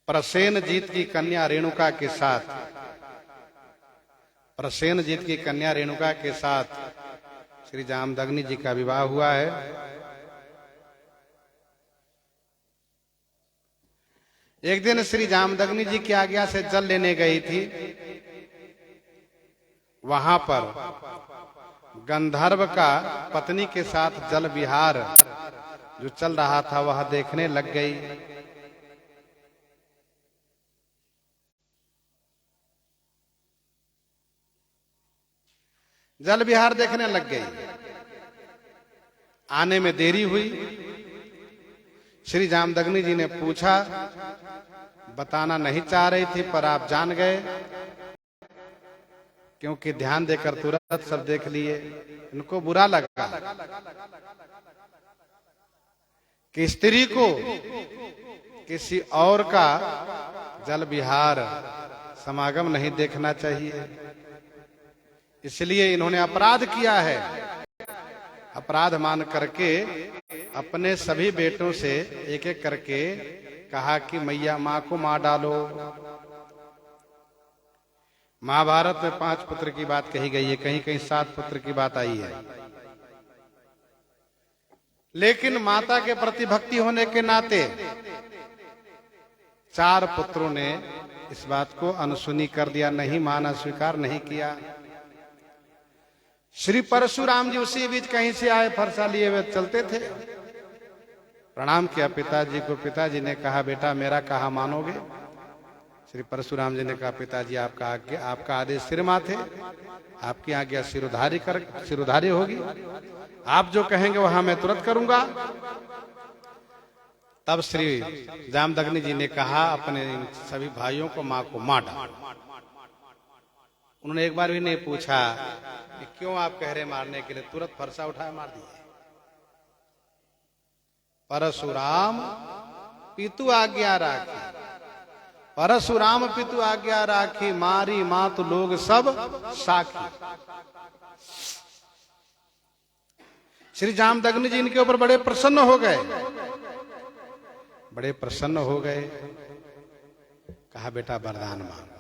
प्रसेनजीत की कन्या रेणुका के साथ, प्रसेनजीत की कन्या रेणुका के साथ श्री जामदग्नि जी का विवाह हुआ है। एक दिन श्री जामदग्नि जी की आज्ञा से जल लेने गई थी। वहां पर गंधर्व का पत्नी के साथ जल विहार जो चल रहा था वह देखने लग गई। जल विहार देखने लग गई। आने में देरी हुई। श्री जामदग्नि जी ने पूछा, बताना नहीं चाह रही थी पर आप जान गए, क्योंकि ध्यान देकर तुरंत सब देख लिए। इनको बुरा लगा कि स्त्री को किसी और का जल विहार समागम नहीं देखना चाहिए, इसलिए इन्होंने अपराध किया है। अपराध मान करके अपने सभी बेटों से एक एक करके कहा कि मैया माँ को मार डालो। महाभारत में 5 पुत्र की बात कही गई है, कहीं कहीं 7 पुत्र की बात आई है। लेकिन माता के प्रति भक्ति होने के नाते 4 पुत्रों ने इस बात को अनसुनी कर दिया, नहीं माना, स्वीकार नहीं किया। श्री परशुराम जी उसी बीच कहीं से आए, फरसा लिए हुए चलते थे। प्रणाम किया पिताजी को। पिताजी ने कहा, बेटा मेरा कहा मानोगे? श्री परशुराम जी ने कहा, पिताजी आपका आदेश सिर माथे, आपकी आज्ञा सिरोधारी होगी। आप जो कहेंगे वहां मैं तुरंत करूंगा। तब श्री जामदग्नि जी ने कहा अपने सभी भाइयों को, मां को मार डालो। उन्होंने एक बार भी नहीं पूछा कि क्यों आप कह रहे मारने के लिए, तुरंत फरसा उठाया मार दिए। परशुराम पितु आज्ञा राखी, परशुराम पितु आज्ञा राखी, मारी मात लोग सब साखी। श्री जामदग्नि जी इनके ऊपर बड़े प्रसन्न हो गए, बड़े प्रसन्न हो गए। कहा बेटा वरदान मांगो।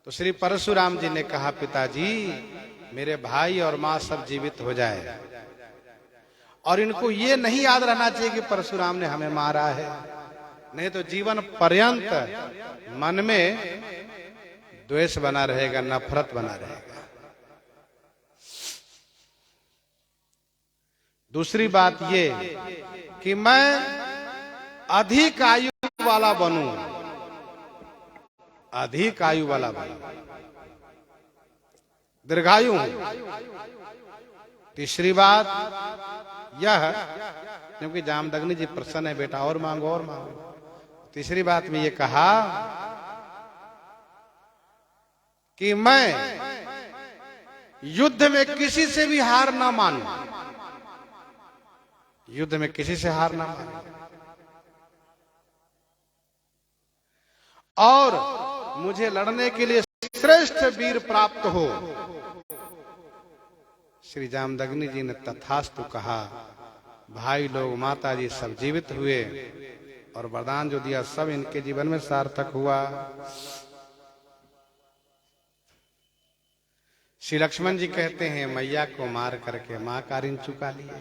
तो श्री परशुराम जी ने कहा, पिताजी मेरे भाई और मां सब जीवित हो जाए, और इनको ये नहीं याद रहना चाहिए कि परशुराम ने हमें मारा है, नहीं तो जीवन पर्यंत मन में द्वेष बना रहेगा, नफरत बना रहेगा। दूसरी बात ये कि मैं अधिक आयु वाला बनूं, अधिक आयु वाला बनूं, दीर्घायु हूं। तीसरी बात यह, क्योंकि जामदग्नि जी प्रसन्न है, बेटा और मांगो और मांगो। तीसरी बात में ये कहा कि मैं युद्ध में किसी से भी हार ना मानूं, युद्ध में किसी से हार ना मानूं, और मुझे लड़ने के लिए श्रेष्ठ वीर प्राप्त हो। श्री जामदग्नि जी ने तथास्तु कहा। भाई लोग, माता जी सब जीवित हुए और वरदान जो दिया सब इनके जीवन में सार्थक हुआ। श्री लक्ष्मण जी कहते हैं, मैया को मार करके मां का ऋण चुका लिए।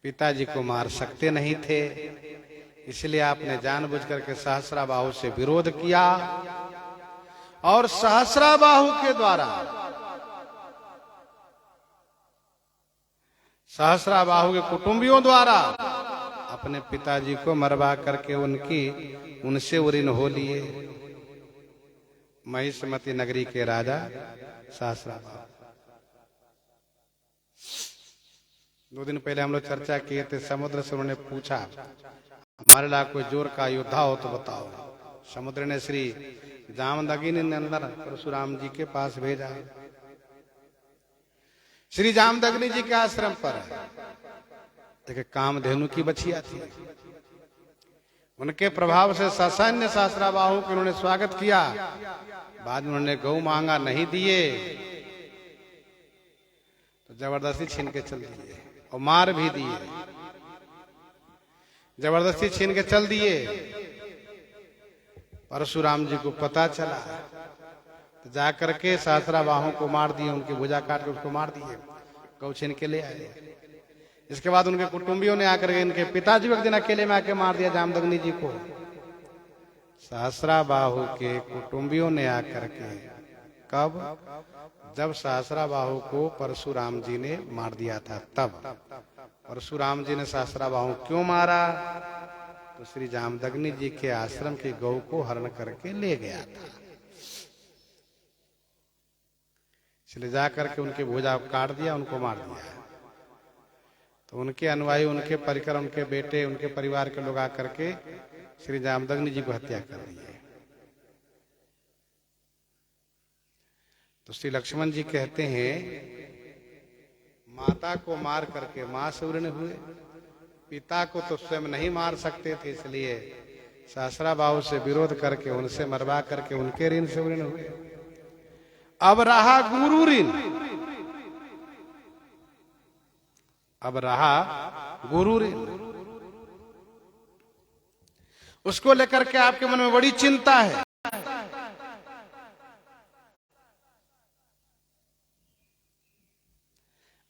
पिताजी को मार सकते नहीं थे, इसलिए आपने जानबूझ करके सहस्राबाहु से विरोध किया और सहस्राबाहु के द्वारा, सहस्राबाहु के कुटुंबियों द्वारा अपने पिताजी को मरवा करके उनसे ऋण हो लिए। महिष्मती नगरी के राजा सहस्राबाहु। 2 दिन पहले हम लोग चर्चा किए थे, समुद्र से उन्होंने पूछा हमारे लिए कोई जोर का योद्धा हो तो बताओ। समुद्र ने श्री जामदग्नि ने अंदर परशुराम जी के पास भेजा। श्री जामदग्नि जी के आश्रम पर एक कामधेनु की बछिया थी। उनके प्रभाव से ससैन्य सहस्राबाहु के उन्होंने स्वागत किया। बाद में उन्होंने गौ मांगा, नहीं दिए तो जबरदस्ती छीन के चल दिए और मार भी दिए। जबरदस्ती छीन के चल दिए। परशुराम जी को पता चला तो जाकर के सहस्राबाहु को मार दिए, उनकी भुजा काट के उसको मार दिए, गौ छीन के ले आए। इसके बाद उनके कुटुंबियों ने आकर के इनके पिताजी एक दिन अकेले में आके मार दिया जामदग्नि जी को। सहस्राबाहु के कुटुंबियों ने आकर के, कब? जब सहस्राबाहु को परशुराम जी ने मार दिया था तब। परशुराम जी ने सहस्राबाहु क्यों मारा? तो श्री जामदग्नि जी के आश्रम की गौ को हरण करके ले गया था, इसलिए जाकर के उनके भुजा काट दिया, उनको मार दिया। तो उनके अनुयायी, उनके परिकर, उनके बेटे, उनके परिवार के लोग आकर के श्री जामदग्नि जी को हत्या कर दिए। तो श्री लक्ष्मण जी कहते हैं, माता को मार करके मां से ऋण हुए, पिता को तो स्वयं नहीं मार सकते थे, इसलिए सहस्राबाहु से विरोध करके उनसे मरवा करके उनके ऋण से ऋण हुए। अब रहा गुरु ऋण, अब रहा गुरु ऋण। उसको लेकर के आपके मन में बड़ी चिंता है।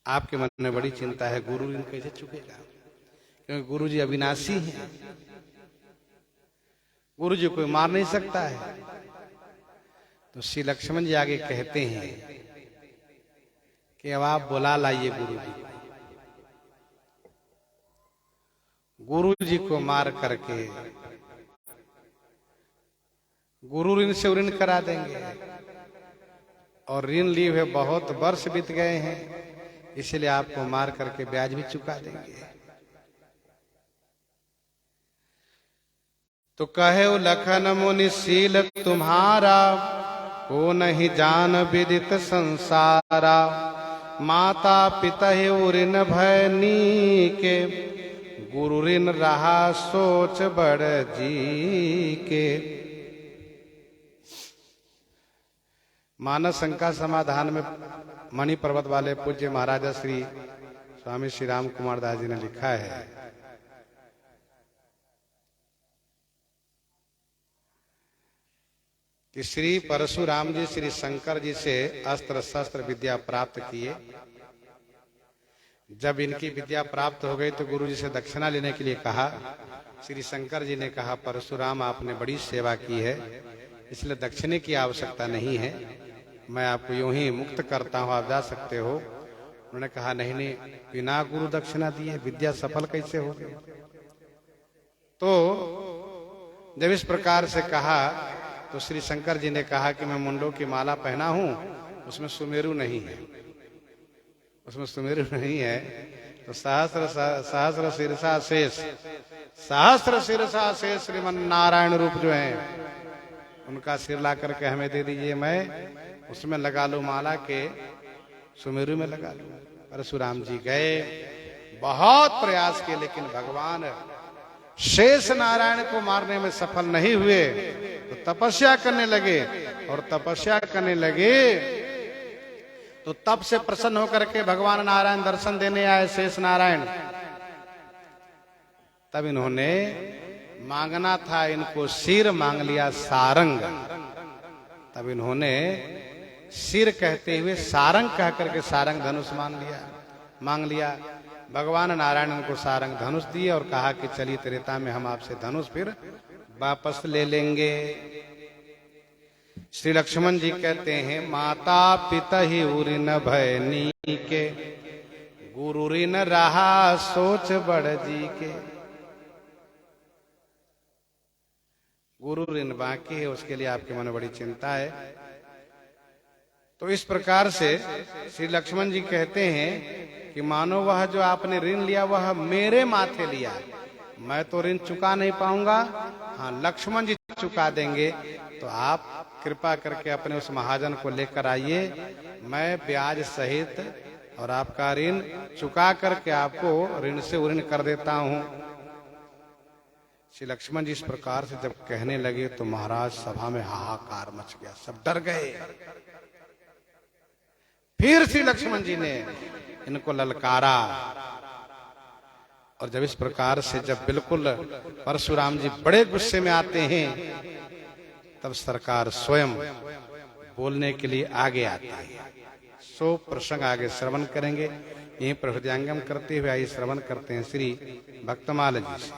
आपके मन में बड़ी चिंता है, गुरु ऋण कैसे चुकेगा? क्योंकि गुरु जी अविनाशी हैं, गुरु जी कोई मार नहीं सकता है। तो श्री लक्ष्मण जी आगे कहते हैं कि अब आप बुला लाइए गुरु जी। गुरु जी को मार करके गुरु ऋण से ऋण करा देंगे, और ऋण लिए हुए बहुत वर्ष बीत गए हैं, इसलिए आपको मार करके ब्याज भी चुका देंगे। तो कहे लखन मुनि शील तुम्हारा, को नहीं जान विदित संसारा। माता पिता ऋण भयनी के, गुरु ऋण रहा सोच बड़ जी के। मानस शंका समाधान में मणि पर्वत वाले पूज्य महाराजा श्री स्वामी श्री राम कुमार दास जी ने लिखा है, कि श्री परशुराम जी श्री शंकर जी से अस्त्र शस्त्र विद्या प्राप्त किए। जब इनकी विद्या प्राप्त हो गई तो गुरु जी से दक्षिणा लेने के लिए कहा। श्री शंकर जी ने कहा, परशुराम आपने बड़ी सेवा की है, इसलिए दक्षिणे की आवश्यकता नहीं है, मैं आपको यूं ही मुक्त करता हूं, आप जा सकते हो। उन्होंने कहा नहीं नहीं, बिना गुरु दक्षिणा दिए विद्या सफल कैसे होगी। तो जब इस प्रकार से कहा तो श्री शंकर जी ने कहा कि मैं मुंडों की माला पहना हूं, उसमें सुमेरु नहीं है, उसमें सुमेरु नहीं है। तो सहस्र शीर्षा शेष, सहस्र शीर्षा शेष श्रीमन नारायण रूप जो है उनका सिर ला करके हमें दे दीजिए, मैं उसमें लगा लूं माला के सुमेरु में लगा लूं। परशुराम जी गए, बहुत प्रयास किए, लेकिन भगवान शेष नारायण को मारने में सफल नहीं हुए। तो तपस्या करने लगे, और तपस्या करने लगे तो तब से प्रसन्न होकर के भगवान नारायण दर्शन देने आए, शेष नारायण। तब इन्होंने मांगना था, इनको सिर मांग लिया सारंग। तब इन्होंने सिर कहते हुए सारंग कह करके सारंग धनुष मांग लिया। भगवान नारायण उनको सारंग धनुष दिए और कहा कि चलिए त्रेता में हम आपसे धनुष फिर वापस ले लेंगे। श्री लक्ष्मण जी कहते हैं, माता पिता ही उरी न भय नी के, गुरु ऋण रहा सोच बड़ जी के। गुरु ऋण बाकी है, उसके लिए आपके मन में बड़ी चिंता है। तो इस प्रकार से श्री लक्ष्मण जी कहते हैं कि मानो वह जो आपने ऋण लिया वह मेरे माथे लिया, मैं तो ऋण चुका नहीं पाऊंगा, हाँ लक्ष्मण जी चुका देंगे। तो आप कृपा करके अपने उस महाजन को लेकर आइए, मैं ब्याज सहित और आपका ऋण चुका करके आपको ऋण से ऋण कर देता हूं। श्री लक्ष्मण जी इस प्रकार से जब कहने लगे तो महाराज सभा में हाहाकार मच गया, सब डर गए। फिर श्री लक्ष्मण जी ने इनको ललकारा, और जब इस प्रकार से जब बिल्कुल परशुराम जी बड़े गुस्से में आते हैं, तब सरकार स्वयं बोलने के लिए आगे आती है। सो प्रसंग आगे श्रवण करेंगे। यहीं पर हृदयंगम करते हुए आइए श्रवण करते हैं श्री भक्तमाल जी से।